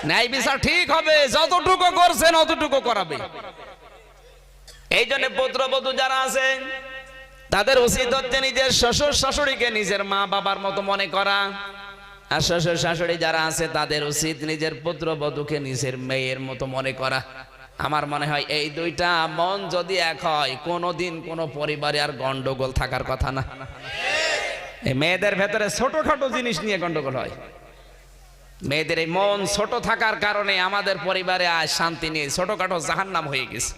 ন্যায় বিচার ঠিক হবে, যতটুকু করছেন অতটুকু করাবে। এই জন্য পুত্রবধূ যারা আছে তাদের উচিত হচ্ছে নিজের শ্বশুর শাশুড়িকে নিজের মা বাবার মতো মনে করা, আর শ্বশুর শাশুড়ি যারা আছে তাদের উচিত নিজের পুত্রবধূকে নিজের মেয়ের মতো মনে করা। আমার মনে হয় এই দুইটা মন যদি এক হয় কোনোদিন কোনো পরিবারে আর গন্ডগোল থাকার কথা না। এই মেয়েদের ভেতরে ছোটখাটো জিনিস নিয়ে গন্ডগোল হয়। মেয়েদের এই মন ছোট থাকার কারণে আমাদের পরিবারে আজ শান্তি নেই, ছোটখাটো জাহান্নাম হয়ে গেছে।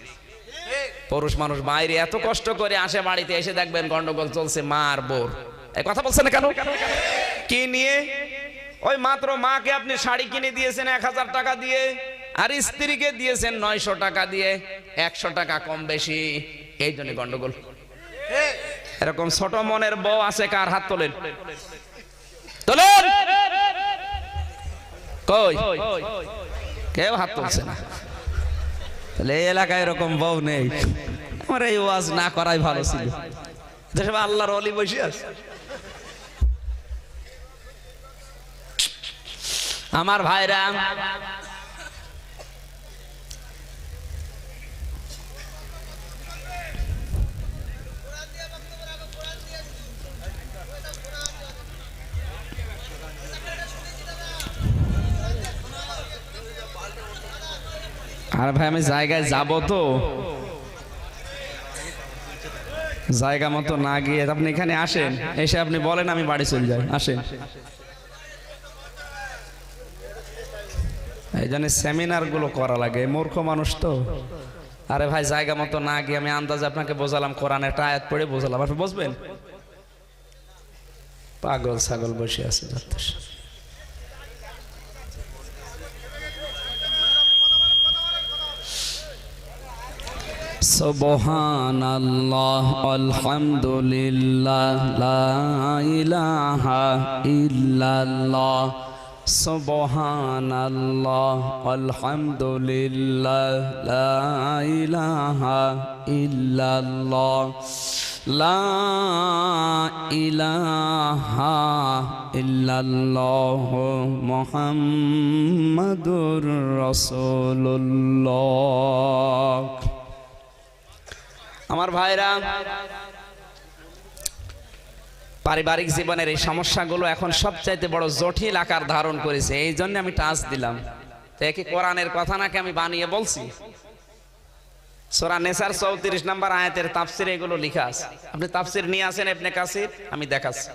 পুরুষ মানুষ বাইরে এত কষ্ট করে আসে, বাড়িতে এসে দেখবেন গন্ডগোল চলছে মা আর বোর। এই কথা বলছেন না কেন? কি নিয়ে? ওই মাত্র মাকে আপনি শাড়ি কিনে দিয়েছেন 1000 টাকা দিয়ে, আর স্ত্রীকে দিয়েছেন 900 টাকা দিয়ে, 100 টাকা কম বেশি, এই জন্য গন্ডগোল। এরকম ছোট মনের বউ আছে কার? হাত তোলেন, তোলেন। কই? কেউ হাত তুলছে না। তাহলে এই এলাকায় এরকম বউ নেই। আমার এই ওয়াজ না করাই ভালো ছিল। যেসব আল্লাহর ওলি বসে আছে। আমার ভাইরা, আর ভাই আমি জায়গায় যাব তো, জায়গা মতো না গিয়ে আপনি এখানে আসেন, এসে আপনি বলেন আমি বাড়ি চলে যাই। আসেন। এই জন্য সেমিনার গুলো করা লাগে, মূর্খ মানুষ তো। আরে ভাই জায়গা মতো না গিয়ে আমি আন্দাজে আপনাকে বোঝালাম, কোরআনের একটা আয়াত পড়ে বোঝালাম, আপনি বুঝবেন? পাগল ছাগল বসে আছে যথেষ্ট। সুবহানাল্লাহ আলহামদুলিল্লাহ লা ইলাহা ইল্লাল্লাহ। সুবহানাল্লাহ আলহামদুলিল্লাহ লা ইলাহা ইল্লাল্লাহ। লা ইলাহা ইল্লাল্লাহ মুহাম্মাদুর রাসূলুল্লাহ। আমার ভাইরা, পারিবারিক জীবনের এই সমস্যাগুলো এখন সবচাইতে বড় জটিল আকার ধারণ করেছে। এই জন্য আমি টাচ দিলাম। কি কোরআনের কথা নাকি আমি বানিয়ে বলছি? সূরা নেসার 34 নম্বর আয়াতের তাফসিরে এগুলো লেখা আছে। আপনি তাফসির নিয়ে আসেন ইবনে কাসির, আমি দেখাচ্ছি।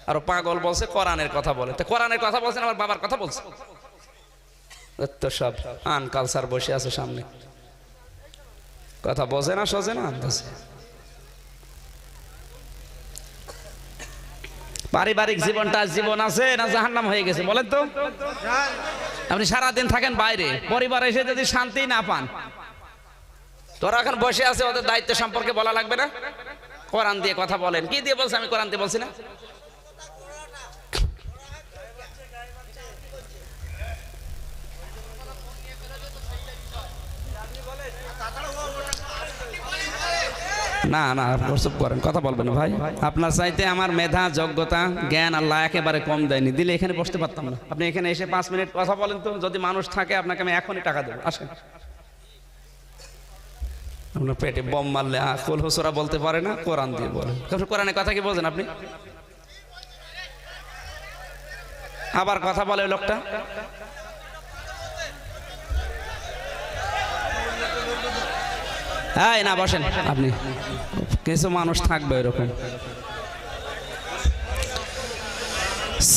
আর পাগল বলছে কোরআনের কথা বলে। তো কোরআনের কথা বলছেন, আমার বাবার কথা বলছে। তো সব আন কালচার বসে আছে সামনে, কথা বোঝে না, সোজে না। পারিবারিক জীবনটা জীবন আছে না জাহান্নাম হয়ে গেছে বলেন তো? আপনি সারাদিন থাকেন বাইরে, পরিবার এসে যদি শান্তি না পান, তোরা এখন বসে আছে, ওদের দায়িত্ব সম্পর্কে বলা লাগবে না? কোরআন দিয়ে কথা বলেন। কি দিয়ে বলছে? আমি কোরআন দিয়ে বলছি না? না না, চুপ করেন, কথা বলবেন না ভাই। আপনার চাইতে আমার মেধা, যোগ্যতা, জ্ঞান আল্লাহ একেবারে কম দেয়নি। দিলে এখানে বসতে পারতাম না। আপনি এখানে এসে 5 মিনিট কথা বলেন তো, যদি মানুষ থাকে আপনাকে আমি এখনই টাকা দেবো। আসেন। আপনার পেটে বম মারলে কুল হুসুরা বলতে পারে না, কোরআন দিয়ে বলেন। কোরআনের কথা কি বোঝেন আপনি? আবার কথা বলে লোকটা। হ্যাঁ না, বসেন আপনি। কিছু মানুষ থাকবে এরকম।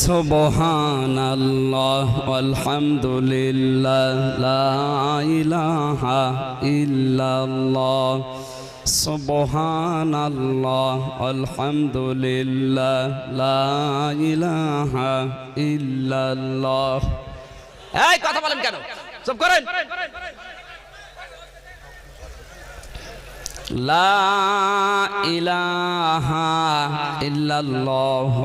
সুবহানাল্লাহ আলহামদুলিল্লাহ লা ইলাহা ইল্লাল্লাহ। সুবহানাল্লাহ আলহামদুলিল্লাহ লা ইলাহা ইল্লাল্লাহ। এই কথা বলেন কেন? চুপ করেন। লা ইলাহা ইল্লাল্লাহ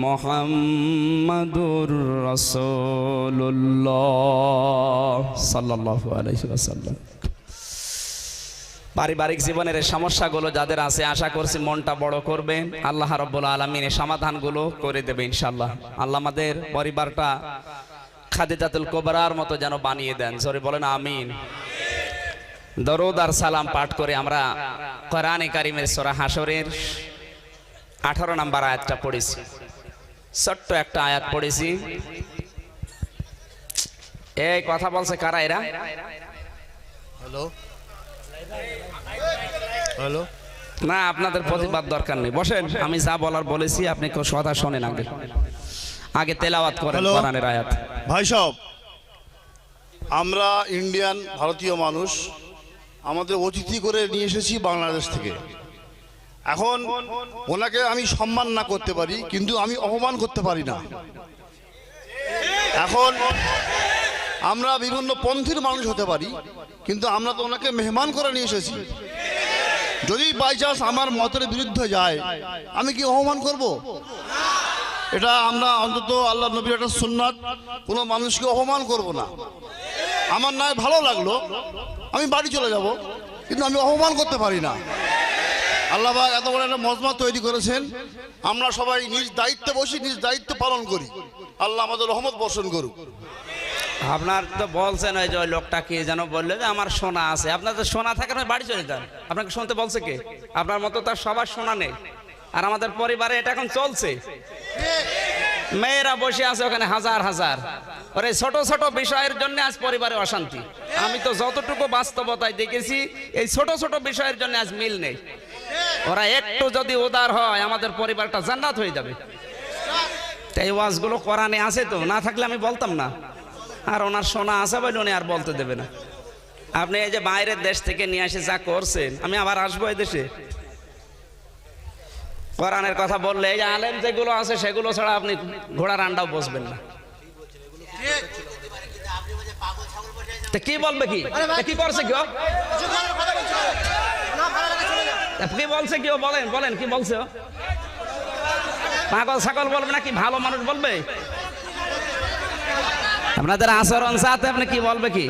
মুহাম্মাদুর রাসূলুল্লাহ সাল্লাল্লাহু আলাইহি ওয়াসাল্লাম। পারিবারিক জীবনের এই সমস্যাগুলো যাদের আছে, আশা করছি মনটা বড় করবেন, আল্লাহ রাব্বুল আলামিন এই সমাধানগুলো করে দেবে ইনশাআল্লাহ। আল্লাহ আমাদের পরিবারটা খাদিজাতুল কুবরার মতো যেন বানিয়ে দেন, জোরে বলেন আমিন। দরুদ আর সালাম পাঠ করে আমরা কোরআনে কারিমের সূরা হাশরের 18 নম্বর আয়াতটা পড়েছি। ছোট্ট একটা আয়াত পড়েছি। এই কথা বলছে কারা এরা? হ্যালো হ্যালো, না আপনাদের প্রতিবাদ দরকার নেই, বসেন। আমি যা বলার বলেছি, আপনি কথা শোনেন, আগে আগে তেলাওয়াত করেন কোরআনের আয়াত। ভাই সাহেব, আমরা ইন্ডিয়ান ভারতীয় মানুষ, আমাদের অতিথি করে নিয়ে এসেছি বাংলাদেশ থেকে। এখন ওনাকে আমি সম্মান না করতে পারি, কিন্তু আমি অপমান করতে পারি না। এখন আমরা বিভিন্ন পন্থীর মানুষ হতে পারি, কিন্তু আমরা তো ওনাকে মেহমান করে নিয়ে এসেছি। যদি বাই চান্স আমার মতের বিরুদ্ধে যায়, আমি কি অপমান করব? এটা আমরা অন্তত আল্লাহ নবীর একটা সুন্নাত, কোনো মানুষকে অপমান করব না। আমার নয় ভালো লাগলো, আমি বাড়ি চলে যাব, কিন্তু আমি অপমান করতে পারি না। আল্লাহ পাক এত বড় একটা মজমা তৈরি করেছেন, আমরা সবাই নিজ দায়িত্বে বসি, নিজ দায়িত্ব পালন করি। আল্লাহ আমাদের রহমত বর্ষণ করুক। আপনার তো বলছেন ওই যে ওই লোকটা কি যেন বললে যে আমার সোনা আছে। আপনার তো সোনা থাকে না, বাড়ি চলে যান। আপনাকে শুনতে বলছে কে? আপনার মতো তার সবার সোনা নেই। আর আমাদের পরিবারে এটা এখন চলছে, মেয়েরা বসে আছে ওখানে হাজার হাজার, ওরে ছোট ছোট বিষয়ের জন্য আজ পরিবারে অশান্তি। আমি তো যতটুকু বাস্তবতায় দেখেছি, এই ছোট ছোট বিষয়ের জন্য আজ মিল নেই। ওরা একটু যদি উদার হয়, আমাদের পরিবারটা জান্নাত হয়ে যাবে। এই ওয়াজগুলো কোরআনে আছে তো, না থাকলে আমি বলতাম না। আর ওনার সোনা আছে বলে উনি আর বলতে দেবে না। আপনি এই যে বাইরের দেশ থেকে নিয়ে এসে যা করছেন, আমি আবার আসবো এই দেশে। কোরআনের কথা বললে এই যে আলেম যেগুলো আছে সেগুলো ছাড়া আপনি ঘোড়ার আন্ডাও বসবেন না। কি বলবে? কি করছে কেউ? কি বলছে কেউ? বলেন বলেন, কি বলছে? পাগল ছাগল বলবে না, কি ভালো মানুষ বলবে? আপনাদের আচরণ সাথে আপনি কি বলবে? কি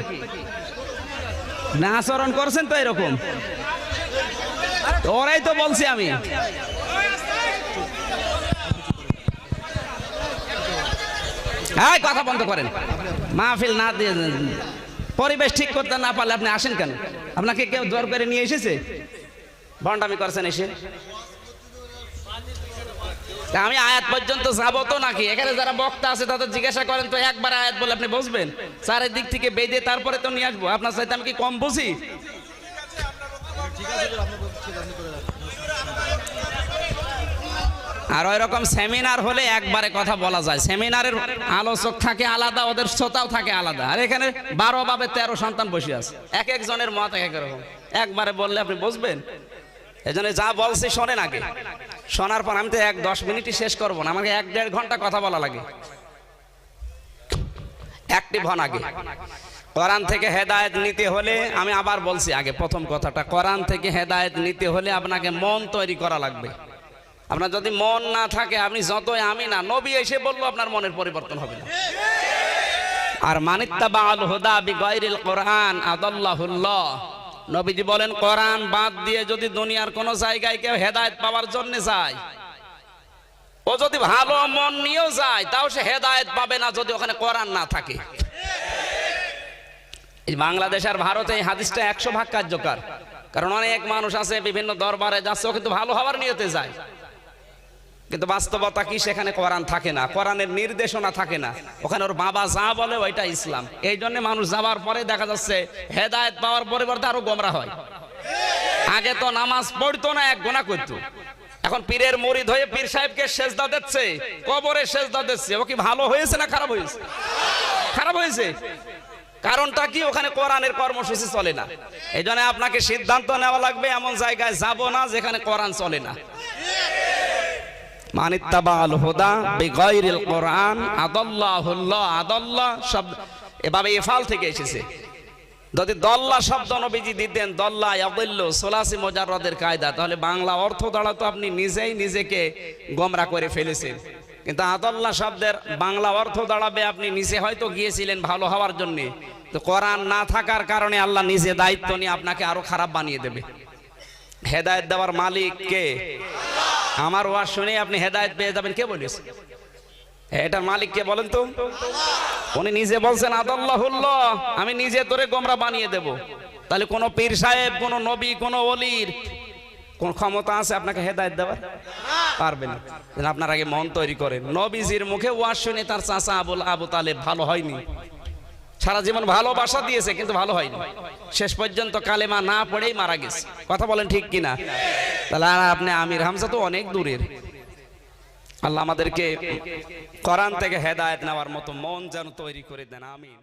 না আচরণ করছেন তো এরকম, ওরাই তো বলছি আমি। এই কথা বন্ধ করেন, মাহফিল না দিয়ে পরিবেশ ঠিক করতে না পারলে আপনি আসেন কেন? আপনাকে কেউ জোর করে নিয়ে এসেছে? ভণ্ডামি করছেন এসে। আমি আয়াত পর্যন্ত যাবো তো নাকি? এখানে যারা বক্তা আছে তাদের জিজ্ঞাসা করেন তো, একবার আয়াত বলে আপনি বসবেন? চারিদিক থেকে বেঁধে তারপরে তো নিয়ে আসবো। আপনার চাইতে আমি কি কম বুঝি? আর ওই রকম সেমিনার হলে একবারে কথা বলা যায়। সেমিনারের আলোচক থাকে আলাদা, ওদের শ্রোতাও থাকে আলাদা। আর এখানে 12 ভাবে 13 সন্তান বসে আছে, এক একজনের মত এক এক রকম। একবারে বললে আপনি বুঝবেন? এই জন্য যা বলছি শোনেন আগে। শোনার পর আমি তো 10 মিনিটই শেষ করবো না, আমাকে 1-1.5 ঘন্টা কথা বলা লাগে। অ্যাক্টিভ হন আগে। কোরআন থেকে হেদায়েত নিতে হলে, আমি আবার বলছি আগে প্রথম কথাটা, কোরআন থেকে হেদায়েত নিতে হলে আপনাকে মন তৈরি করা লাগবে। আপনার যদি মন না থাকে, আপনি যতই আমি না নবী এসে বললো, আপনার মনের পরিবর্তন হবে না। আর মানিত্তাবাল হুদা বিগাইরিল কোরআন আদাল্লাহুল্লাহ, নবীজি বলেন কোরআন বাদ দিয়ে যদি দুনিয়ার কোন জায়গায় কেউ হেদায়েত পাওয়ার জন্য যায়, ও যদি ভালো মন নিয়েও যায়, তাও সে হেদায়েত পাবে না যদি ওখানে কোরআন না থাকে। এই বাংলাদেশ আর ভারতে এই হাদিসটা 100 ভাগ কার্যকর। কারণ অনেক মানুষ আছে বিভিন্ন দরবারে যাচ্ছে, ও কিন্তু ভালো হওয়ার নিয়তে যায়, কিন্তু বাস্তবতা কি? সেখানে কোরআন থাকে না, কোরআনের নির্দেশনা থাকে না। ওখানে ওর বাবা যা বলে ওইটা ইসলাম। এই জন্য মানুষ যাওয়ার পরে দেখা যাচ্ছে হেদায়েত পাওয়ার পরিবর্তে আরো গোমরা হয়। আগে তো নামাজ পড়তো না, এক গুনাহ করতো। এখন পীরের মুরিদ হয়ে পীর সাহেবকে সেজদা দিচ্ছে, কবরে সেজদা দিচ্ছে। ও কি ভালো হয়েছে না খারাপ হয়েছে? খারাপ হয়েছে। কারণটা কি? ওখানে কোরআনের কর্মসূচি চলে না। এই জন্য আপনাকে সিদ্ধান্ত নেওয়া লাগবে, এমন জায়গায় যাব না যেখানে কোরআন চলে না। মানিত্তাবাল হুদা বিগাইরিল কোরআন আদাল্লাহুল্লাহ, আদাল্লাহ শব্দ এভাবে ইফাল থেকে এসেছে। যদি দল্লা শব্দ নবীজি দিতেন, দল্লা ইয়াদিল্লু সুলাসি মুজাররাদের কায়দা, তাহলে বাংলা অর্থ দাঁড়াতো আপনি নিজেই নিজেকে গোমরা করে ফেলেছেন। কিন্তু আদাল্লাহ শব্দের বাংলা অর্থ দাঁড়াবে আপনি নিজে হয়তো গিয়েছিলেন ভালো হওয়ার জন্য, তো কোরআন না থাকার কারণে আল্লাহ নিজে দায়িত্ব নিয়ে আপনাকে আরো খারাপ বানিয়ে দেবে। হেদায়েত দেওয়ার মালিক কে? আমার ওয়াজ শুনে আপনি হেদায়েত পেয়ে যাবেন কে বলেছে? এটার মালিক কে বলেন তো? উনি নিজে বলছেন আদাল্লাহুল্লাহ, আমি নিজে তোরে গোমরা বানিয়ে দেব। তাহলে কোন পীর সাহেব, কোন নবী, কোন ওলির কোন ক্ষমতা আছে আপনাকে হেদায়েত দেওয়ার? পারবে না। আপনার আগে মন তৈরি করেন। নবীজির মুখে ওয়াজ শুনে তার চাচা আবু তালেব ভালো হয়নি, সারা জীবন ভালোবাসা দিয়েছে কিন্তু ভালো হয়নি, শেষ পর্যন্ত কালেমা না পড়েই মারা গেছে। কথা বলেন ঠিক কিনা? তাহলে আপনি আমির হামজা তো অনেক দূরের। আল্লাহ আমাদেরকে কোরআন থেকে হেদায়েত নেওয়ার মতো মন যেন তৈরি করে দেন, আমিন।